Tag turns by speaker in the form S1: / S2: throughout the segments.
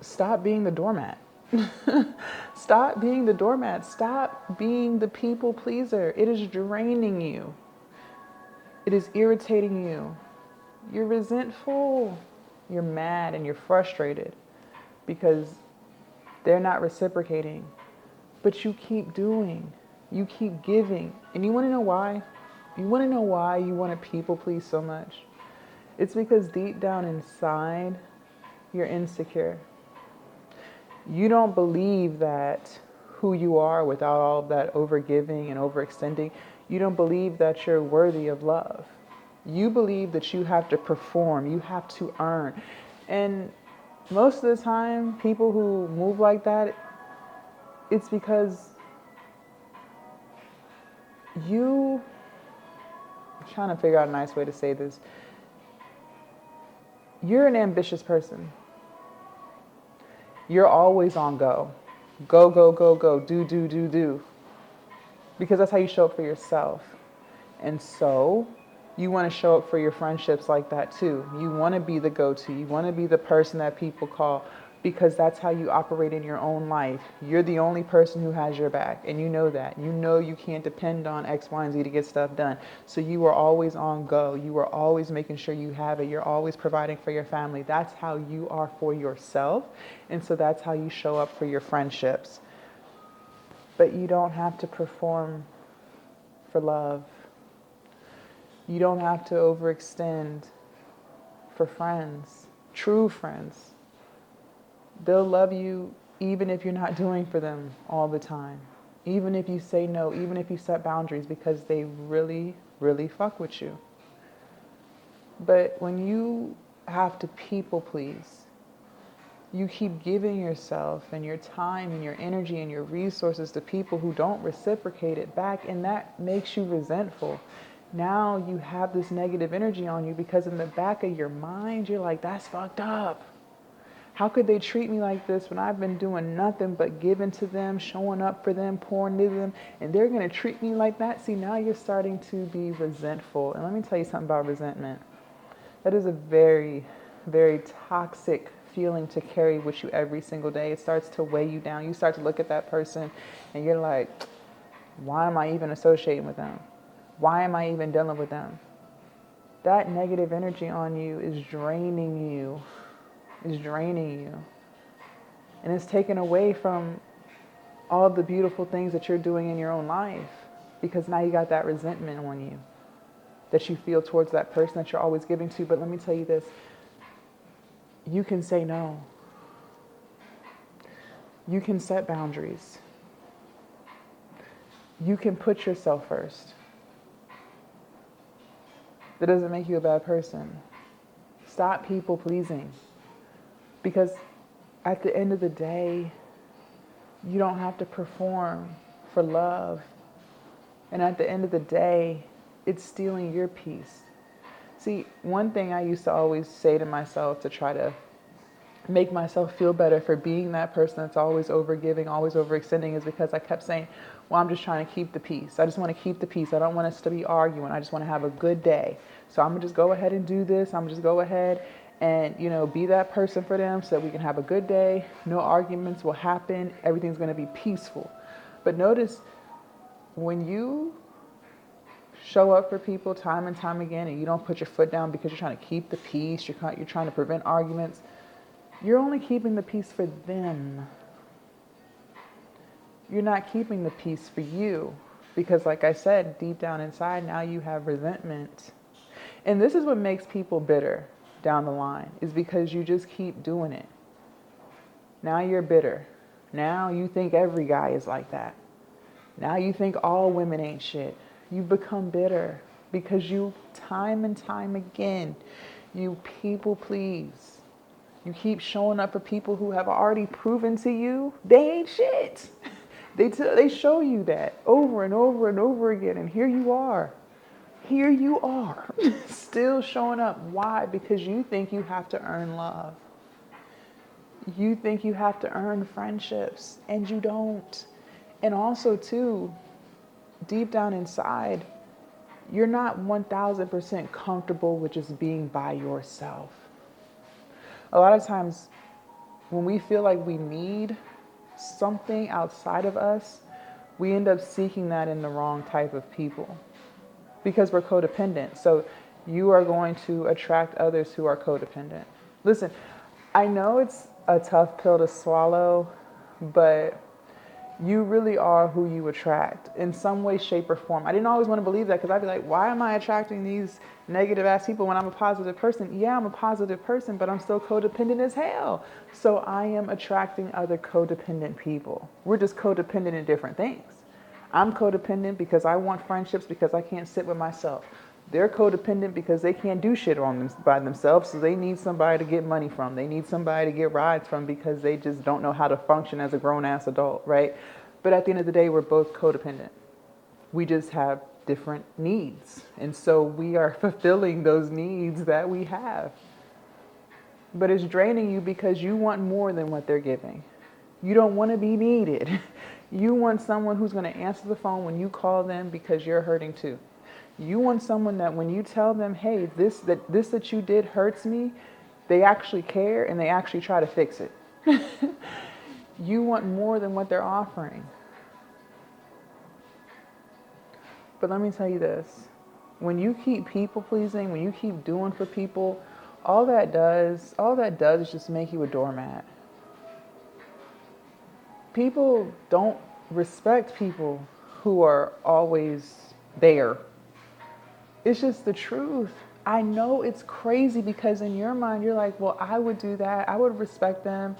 S1: stop being the doormat. Stop being the doormat. Stop being the people pleaser. It is draining you. It is irritating you. You're resentful. You're mad and you're frustrated because they're not reciprocating. But you keep doing. You keep giving. And you want to know why? You want to know why you want to people please so much? It's because deep down inside, you're insecure. You don't believe that who you are without all of that overgiving and overextending. You don't believe that you're worthy of love. You believe that you have to perform, you have to earn. And most of the time, people who move like that, it's because I'm trying to figure out a nice way to say this. You're an ambitious person. You're always on go. Go, go, go, go. Do, do, do, do. Because that's how you show up for yourself. And so you want to show up for your friendships like that too. You want to be the go-to. You want to be the person that people call because that's how you operate in your own life. You're the only person who has your back, and you know that. You know you can't depend on X, Y, and Z to get stuff done. So you are always on go. You are always making sure you have it. You're always providing for your family. That's how you are for yourself, and so that's how you show up for your friendships. But you don't have to perform for love. You don't have to overextend for friends, true friends. They'll love you even if you're not doing for them all the time. Even if you say no, even if you set boundaries, because they really, really fuck with you. But when you have to people please, you keep giving yourself and your time and your energy and your resources to people who don't reciprocate it back, and that makes you resentful. Now you have this negative energy on you because in the back of your mind, you're like, that's fucked up. How could they treat me like this when I've been doing nothing but giving to them, showing up for them, pouring into them, and they're going to treat me like that? See, now you're starting to be resentful. And let me tell you something about resentment. That is a very, very toxic feeling to carry with you every single day. It starts to weigh you down. You start to look at that person and you're like, why am I even associating with them? Why am I even dealing with them? That negative energy on you is draining you. Is draining you. And it's taken away from all of the beautiful things that you're doing in your own life because now you got that resentment on you that you feel towards that person that you're always giving to. But let me tell you this. You can say no. You can set boundaries. You can put yourself first. That doesn't make you a bad person. Stop people pleasing. Because at the end of the day, you don't have to perform for love. And at the end of the day, it's stealing your peace. See, one thing I used to always say to myself to try to make myself feel better for being that person that's always overgiving, always overextending is because I kept saying, well, I'm just trying to keep the peace. I just want to keep the peace. I don't want us to be arguing. I just want to have a good day. So I'm going to just go ahead and do this. I'm going to just go ahead and, be that person for them so that we can have a good day. No arguments will happen. Everything's going to be peaceful. But notice when you show up for people time and time again and you don't put your foot down because you're trying to keep the peace, you're trying to prevent arguments, you're only keeping the peace for them. You're not keeping the peace for you because, like I said, deep down inside, now you have resentment. And this is what makes people bitter down the line, is because you just keep doing it. Now you're bitter. Now you think every guy is like that. Now you think all women ain't shit. You become bitter because you, time and time again, you people please. You keep showing up for people who have already proven to you they ain't shit. They show you that over and over and over again, and here you are. Here you are, still showing up. Why? Because you think you have to earn love. You think you have to earn friendships, and you don't. And also, too, deep down inside, you're not 1000% comfortable with just being by yourself. A lot of times, When we feel like we need something outside of us, we end up seeking that in the wrong type of people because we're codependent. So you are going to attract others who are codependent. Listen, I know it's a tough pill to swallow, but you really are who you attract in some way, shape, or form. I didn't always want to believe that because I'd be like, why am I attracting these negative ass people when I'm a positive person? Yeah, I'm a positive person, but I'm still codependent as hell. So I am attracting other codependent people. We're just codependent in different things. I'm codependent because I want friendships because I can't sit with myself. They're codependent because they can't do shit on them by themselves, so they need somebody to get money from. They need somebody to get rides from because they just don't know how to function as a grown-ass adult, right? But at the end of the day, we're both codependent. We just have different needs. And so we are fulfilling those needs that we have. But it's draining you because you want more than what they're giving. You don't want to be needed. You want someone who's going to answer the phone when you call them because you're hurting too. You want someone that when you tell them, hey, this that you did hurts me, they actually care and they actually try to fix it. You want more than what they're offering. But let me tell you this. When you keep people pleasing, when you keep doing for people, all that does is just make you a doormat. People don't respect people who are always there. It's just the truth. I know it's crazy because in your mind you're like, well, I would do that. I would respect them.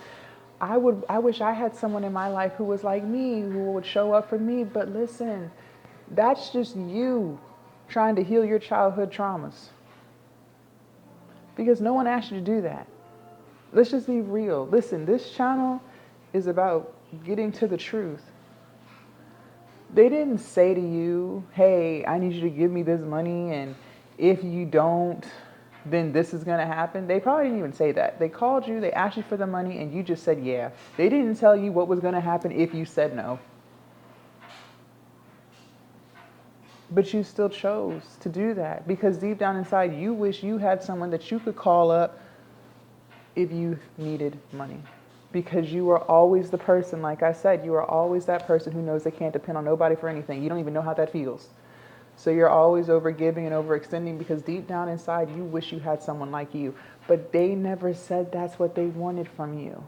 S1: I wish I had someone in my life who was like me, who would show up for me. But listen, that's just you trying to heal your childhood traumas. Because no one asked you to do that. Let's just be real. Listen, this channel is about getting to the truth. They didn't say to you, hey, I need you to give me this money, and if you don't, then this is going to happen. They probably didn't even say that. They called you, they asked you for the money, and you just said yeah. They didn't tell you what was going to happen if you said no. But you still chose to do that because deep down inside, you wish you had someone that you could call up if you needed money. Because you are always the person, like I said, you are always that person who knows they can't depend on nobody for anything. You don't even know how that feels. So you're always overgiving and overextending because deep down inside, you wish you had someone like you. But they never said that's what they wanted from you.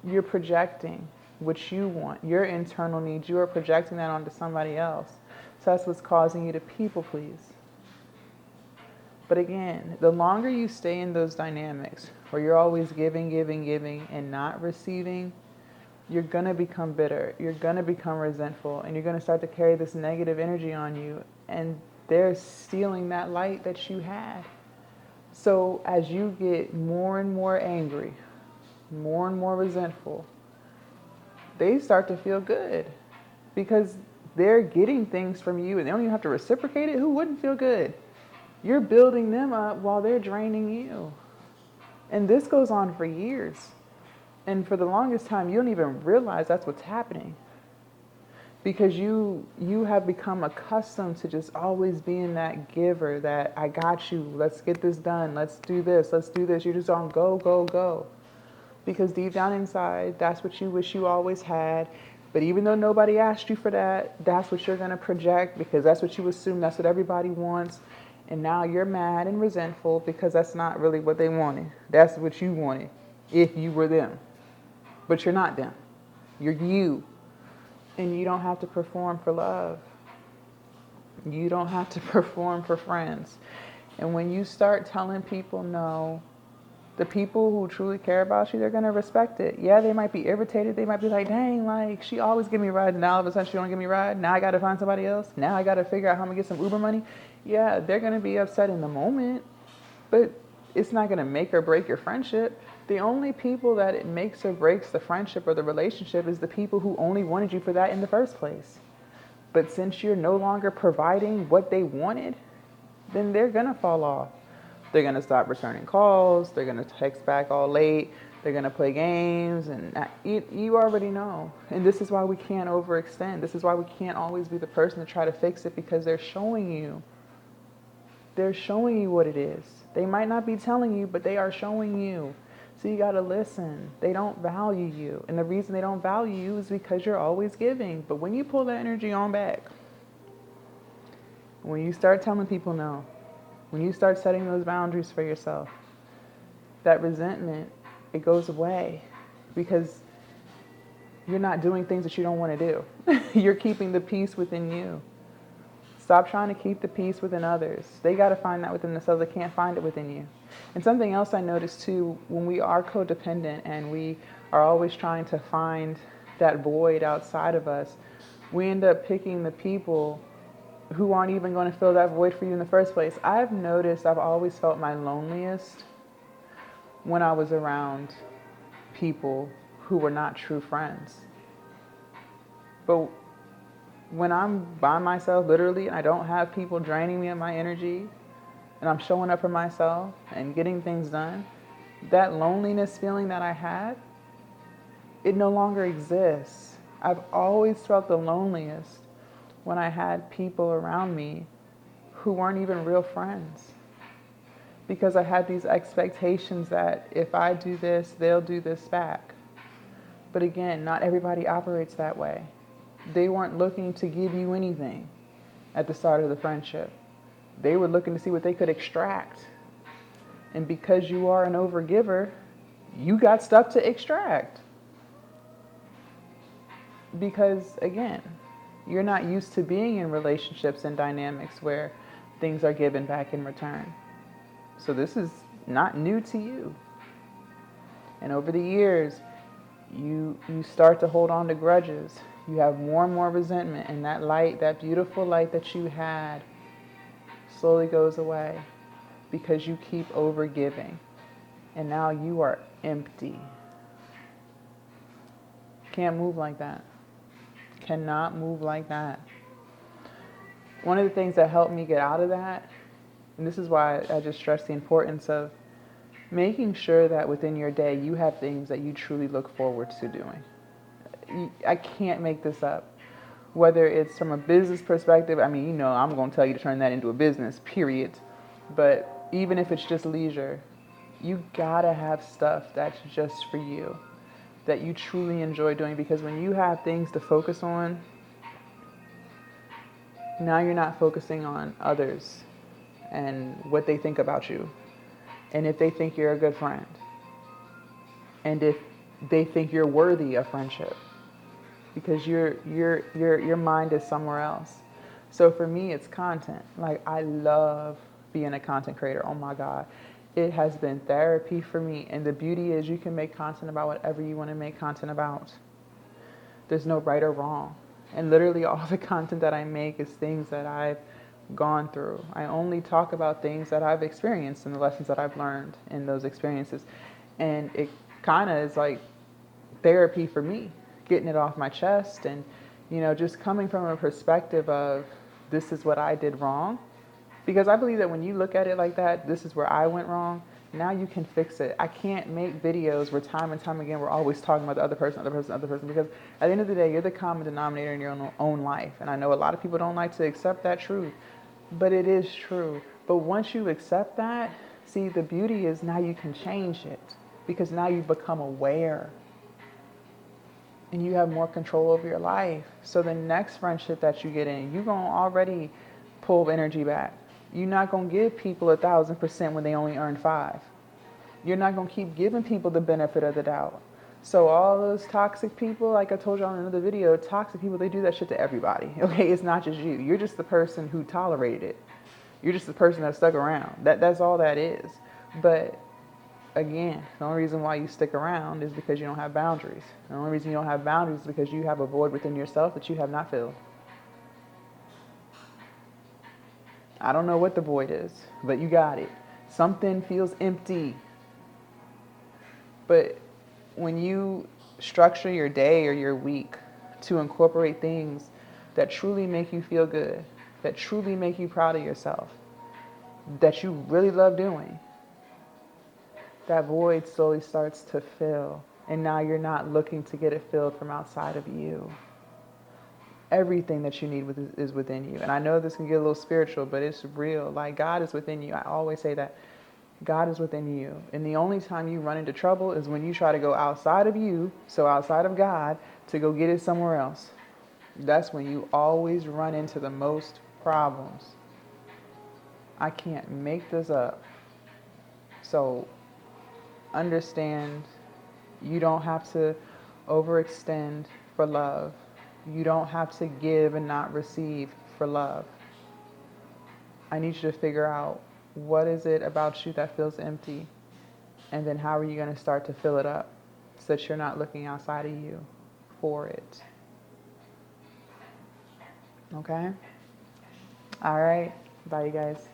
S1: You're projecting what you want, your internal needs. You are projecting that onto somebody else. So that's what's causing you to people please. But again, the longer you stay in those dynamics where you're always giving, and not receiving, you're going to become bitter. You're going to become resentful, and you're going to start to carry this negative energy on you, and they're stealing that light that you had. So as you get more and more angry, more and more resentful, they start to feel good because they're getting things from you and they don't even have to reciprocate it. Who wouldn't feel good? You're building them up while they're draining you. And this goes on for years. And for the longest time, you don't even realize that's what's happening. Because you have become accustomed to just always being that giver, that I got you, let's get this done, let's do this. You're just on go, go, go. Because deep down inside, that's what you wish you always had. But even though nobody asked you for that, that's what you're going to project because that's what you assume, that's what everybody wants. And now you're mad and resentful because that's not really what they wanted. That's what you wanted if you were them. But you're not them. You're you. And you don't have to perform for love. You don't have to perform for friends. And when you start telling people no, the people who truly care about you, they're going to respect it. Yeah, they might be irritated. They might be like, dang, like, she always give me a ride. And now all of a sudden she don't give me a ride. Now I got to find somebody else. Now I got to figure out how I'm going to get some Uber money. Yeah, they're going to be upset in the moment. But it's not going to make or break your friendship. The only people that it makes or breaks the friendship or the relationship is the people who only wanted you for that in the first place. But since you're no longer providing what they wanted, then they're going to fall off. They're going to stop returning calls. They're going to text back all late. They're going to play games. And you already know. And this is why we can't overextend. This is why we can't always be the person to try to fix it because they're showing you. They're showing you what it is. They might not be telling you, but they are showing you. So you got to listen. They don't value you. And the reason they don't value you is because you're always giving. But when you pull that energy on back, when you start telling people no, when you start setting those boundaries for yourself, that resentment, it goes away because you're not doing things that you don't want to do. You're keeping the peace within you. Stop trying to keep the peace within others. They got to find that within themselves. They can't find it within you. And something else I noticed too, when we are codependent and we are always trying to find that void outside of us, we end up picking the people who aren't even going to fill that void for you in the first place. I've noticed I've always felt my loneliest when I was around people who were not true friends. But when I'm by myself, literally, and I don't have people draining me of my energy, and I'm showing up for myself and getting things done, that loneliness feeling that I had, it no longer exists. I've always felt the loneliest when I had people around me who weren't even real friends. Because I had these expectations that if I do this, they'll do this back. But again, not everybody operates that way. They weren't looking to give you anything at the start of the friendship. They were looking to see what they could extract. And because you are an overgiver, you got stuff to extract. Because again, you're not used to being in relationships and dynamics where things are given back in return. So this is not new to you. And over the years, you start to hold on to grudges. You have more and more resentment, and that light, that beautiful light that you had, slowly goes away because you keep overgiving. And now you are empty. Can't move like that. Cannot move like that. One of the things that helped me get out of that, and this is why I just stress the importance of making sure that within your day you have things that you truly look forward to doing. I can't make this up. Whether it's from a business perspective, I mean, I'm going to tell you to turn that into a business, period. But even if it's just leisure, you gotta have stuff that's just for you, that you truly enjoy doing, because when you have things to focus on, now you're not focusing on others and what they think about you, and if they think you're a good friend, and if they think you're worthy of friendship, because your mind is somewhere else. So for me, it's content. Like, I love being a content creator. Oh my God. It has been therapy for me. And the beauty is you can make content about whatever you want to make content about. There's no right or wrong. And literally all the content that I make is things that I've gone through. I only talk about things that I've experienced and the lessons that I've learned in those experiences. And it kind of is like therapy for me, getting it off my chest and, just coming from a perspective of this is what I did wrong. Because I believe that when you look at it like that, this is where I went wrong, now you can fix it. I can't make videos where time and time again we're always talking about the other person, because at the end of the day, you're the common denominator in your own life. And I know a lot of people don't like to accept that truth, but it is true. But once you accept that, see, the beauty is now you can change it, because now you become aware and you have more control over your life. So the next friendship that you get in, you're going to already pull energy back. You're not going to give people 1,000% when they only earn 5. You're not going to keep giving people the benefit of the doubt. So all those toxic people, like I told you on another video, toxic people, they do that shit to everybody. Okay, it's not just you. You're just the person who tolerated it. You're just the person that stuck around. That's all that is. But again, the only reason why you stick around is because you don't have boundaries. The only reason you don't have boundaries is because you have a void within yourself that you have not filled. I don't know what the void is, but you got it. Something feels empty. But when you structure your day or your week to incorporate things that truly make you feel good, that truly make you proud of yourself, that you really love doing, that void slowly starts to fill. And now you're not looking to get it filled from outside of you. Everything that you need is within you. And I know this can get a little spiritual, but it's real. Like, God is within you. I always say that. God is within you. And the only time you run into trouble is when you try to go outside of you, so outside of God, to go get it somewhere else. That's when you always run into the most problems. I can't make this up. So understand, you don't have to overextend for love. You don't have to give and not receive for love. I need you to figure out, what is it about you that feels empty? And then how are you going to start to fill it up so that you're not looking outside of you for it? Okay? All right. Bye, you guys.